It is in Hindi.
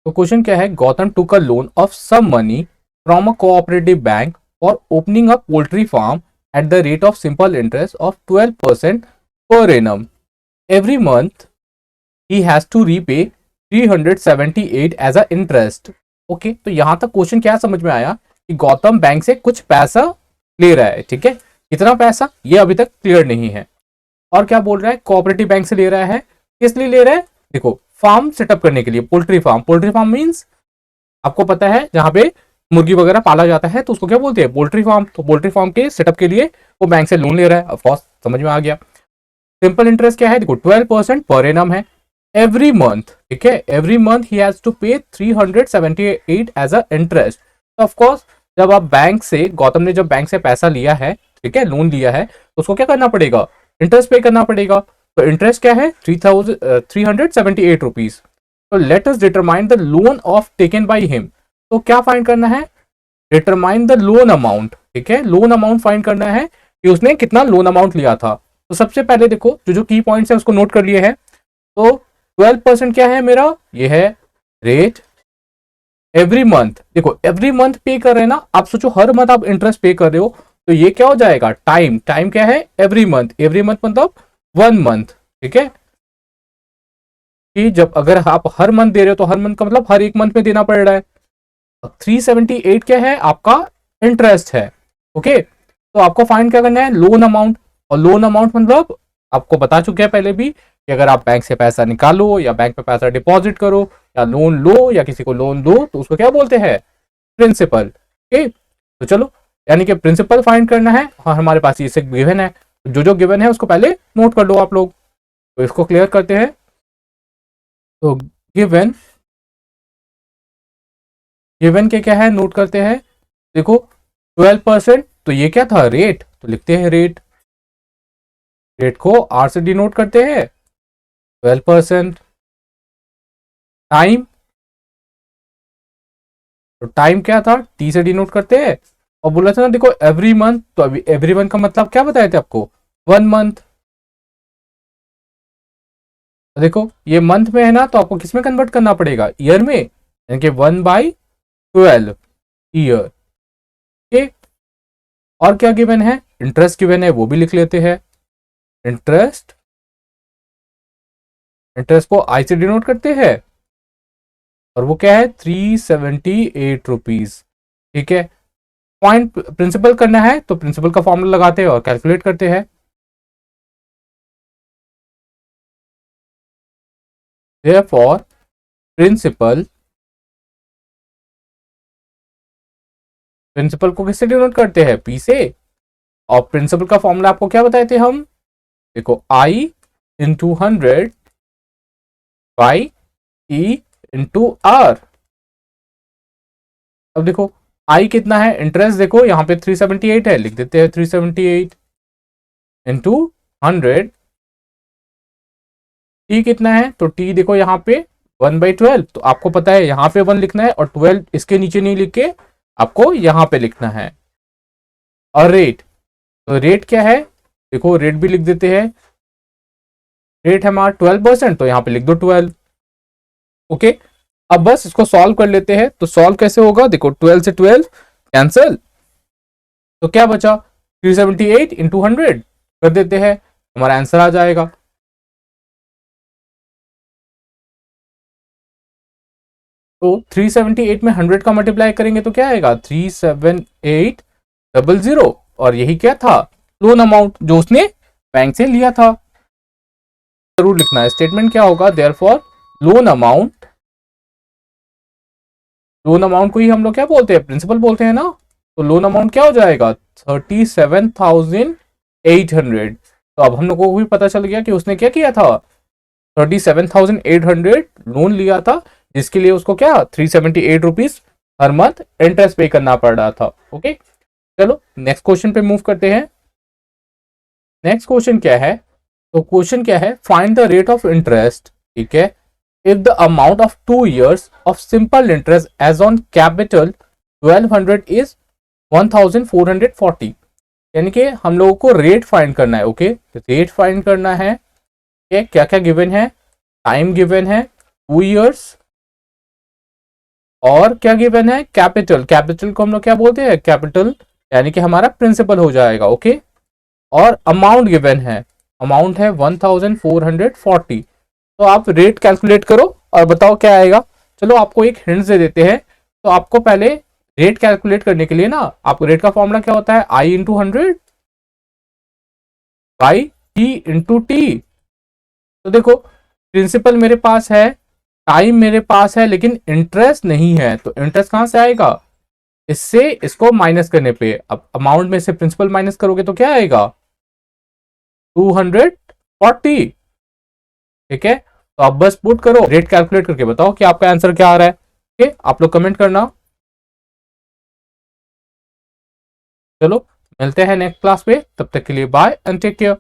तो क्वेश्चन क्या है, Gautam took a loan of some money from a cooperative bank for opening a poultry farm at the rate of simple interest of 12% per annum. Every month he has to repay 378 as a interest. Okay, तो यहां तक क्वेश्चन क्या समझ में आया कि गौतम बैंक से कुछ पैसा ले रहा है, ठीक है। कितना पैसा ये अभी तक क्लियर नहीं है। और क्या बोल रहा है, कोऑपरेटिव बैंक से ले रहा है। किस लिए ले रहा है, देखो फार्म सेटअप करने के लिए, poultry farm. Poultry farm means आपको पता है जहां पे मुर्गी वगैरह पाला जाता है तो उसको क्या बोलते हैं, पोल्ट्री फार्म। तो पोल्ट्री फार्म के सेटअप के लिए वो बैंक से लोन ले रहा है, ऑफकोर्स समझ में आ गया। सिंपल इंटरेस्ट क्या है, देखो 12% पर एनम है एवरी मंथ, ठीक है। Every month he has to pay 378 as a interest. तो ऑफकोर्स जब आप बैंक से, गौतम ने जब बैंक से पैसा लिया है, ठीक है, लोन लिया है, तो उसको क्या करना पड़ेगा, इंटरेस्ट पे करना पड़ेगा। तो इंटरेस्ट क्या है, 378 रुपीज। तो let us determine the loan of taken by him. तो क्या फाइंड करना है, डिटरमाइन द लोन अमाउंट, ठीक है। लोन अमाउंट फाइंड करना है कि उसने कितना लोन अमाउंट लिया था। तो सबसे पहले देखो जो जो की पॉइंट्स है उसको नोट कर लिए हैं। तो 12% क्या है मेरा, ये है रेट। एवरी मंथ, देखो एवरी मंथ पे कर रहे हैं ना, आप सोचो हर मंथ आप इंटरेस्ट पे कर रहे हो, तो ये क्या हो जाएगा, टाइम। टाइम क्या है, एवरी मंथ। एवरी मंथ मतलब 1 मंथ, ठीक है। कि जब अगर आप हर मंथ दे रहे हो तो हर मंथ का मतलब हर एक मंथ में देना पड़ रहा है। 378 क्या है, आपका इंटरेस्ट है, ओके। तो आपको फाइंड क्या करना है, लोन अमाउंट। और लोन अमाउंट मतलब आपको बता चुके हैं पहले भी कि अगर आप बैंक से पैसा निकालो या बैंक में पैसा डिपॉजिट करो या लोन लो या किसी को लोन दो तो उसको क्या बोलते हैं, प्रिंसिपल, ओके। तो चलो, यानी कि प्रिंसिपल फाइंड करना है। हाँ, हमारे पास ये गिवन है, जो जो गिवन है उसको पहले नोट कर लो आप लोग। तो इसको क्लियर करते हैं। तो गिवन, गिवन के क्या है नोट करते हैं। देखो 12%, तो ये क्या था, रेट। तो लिखते हैं रेट। रेट को आर से डिनोट करते हैं, 12%। टाइम, तो टाइम क्या था, टी से डिनोट करते हैं। और बोला था ना देखो एवरी मंथ, तो अभी एवरी मंथ का मतलब क्या बताए थे आपको, 1 मंथ। तो देखो ये मंथ में है ना, तो आपको किस में कन्वर्ट करना पड़ेगा, ईयर में, यानी कि 1/12 ईयर, ठीक। और क्या गिवन है, इंटरेस्ट गिवन है, वो भी लिख लेते हैं। इंटरेस्ट, इंटरेस्ट को आई से डिनोट करते हैं और वो क्या है, 378 रुपीज, ठीक है। पॉइंट प्रिंसिपल करना है तो प्रिंसिपल का फॉर्मूला लगाते हैं और कैलकुलेट करते हैं। Therefore, प्रिंसिपल, प्रिंसिपल को किससे डिनोट करते हैं, पी से। और प्रिंसिपल का फॉर्मूला आपको क्या बताए थे हम, देखो I into 100 by E into R. अब देखो आई कितना है, इंटरेस्ट देखो यहाँ पे 378 है, लिख देते हैं 378 इंटू 100। टी कितना है, तो टी देखो यहाँ पे 1/12, तो आपको पता है यहाँ पे 1 लिखना है और 12 इसके नीचे नहीं लिख के आपको यहाँ पे लिखना है। और रेट, तो रेट क्या है, देखो रेट भी लिख देते हैं। रेट है हमारा 12%, तो यहाँ पे लिख दो 12, ओके। अब बस इसको सॉल्व कर लेते हैं। तो सॉल्व कैसे होगा, देखो 12 से 12 कैंसिल, तो क्या बचा, 378 इंटू 100 कर देते हैं, हमारा आंसर आ जाएगा। तो 378 में 100 का मल्टीप्लाई करेंगे तो क्या आएगा, 37800। और यही क्या था, लोन अमाउंट जो उसने बैंक से लिया था। जरूर लिखना है, स्टेटमेंट क्या होगा, therefore loan amount, loan amount को ही हम लोग क्या बोलते हैं, प्रिंसिपल बोलते हैं ना। तो लोन अमाउंट क्या हो जाएगा, 37,800। तो अब हम लोग को भी पता चल गया कि उसने क्या किया था, 37,800 लोन लिया था, जिसके लिए उसको क्या 378 रुपीज हर मंथ इंटरेस्ट पे करना पड़ रहा था, ओके। चलो नेक्स्ट क्वेश्चन पे मूव करते हैं। नेक्स्ट क्वेश्चन क्या है, तो क्वेश्चन क्या है, find the rate of interest, ठीक है, if the amount of 2 years of simple interest as on capital 1200 is 1440। यानी कि हम लोगों को रेट फाइंड करना है, ओके। रेट फाइंड करना है, क्या क्या गिवन है, टाइम गिवन है 2 years, और क्या गिवन है, कैपिटल, कैपिटल को हम लोग क्या बोलते हैं, कैपिटल यानी कि हमारा प्रिंसिपल हो जाएगा, ओके। और अमाउंट गिवन है, अमाउंट है 1440। तो आप रेट कैलकुलेट करो और बताओ क्या आएगा। चलो आपको एक हिंट दे देते हैं। तो आपको पहले रेट कैलकुलेट करने के लिए ना, आपको रेट का फॉर्मूला क्या होता है, I into 100 by T into T. तो देखो प्रिंसिपल मेरे पास है, टाइम मेरे पास है, लेकिन इंटरेस्ट नहीं है, तो इंटरेस्ट कहां से आएगा, इससे इसको माइनस करने पे। अब अमाउंट में से प्रिंसिपल माइनस करोगे तो क्या आएगा, 240। ठीक है, तो आप बस पुट करो, रेट कैलकुलेट करके बताओ कि आपका आंसर क्या आ रहा है। ठीक है, आप लोग कमेंट करना। चलो मिलते हैं नेक्स्ट क्लास पे, तब तक के लिए बाय एंड टेक केयर।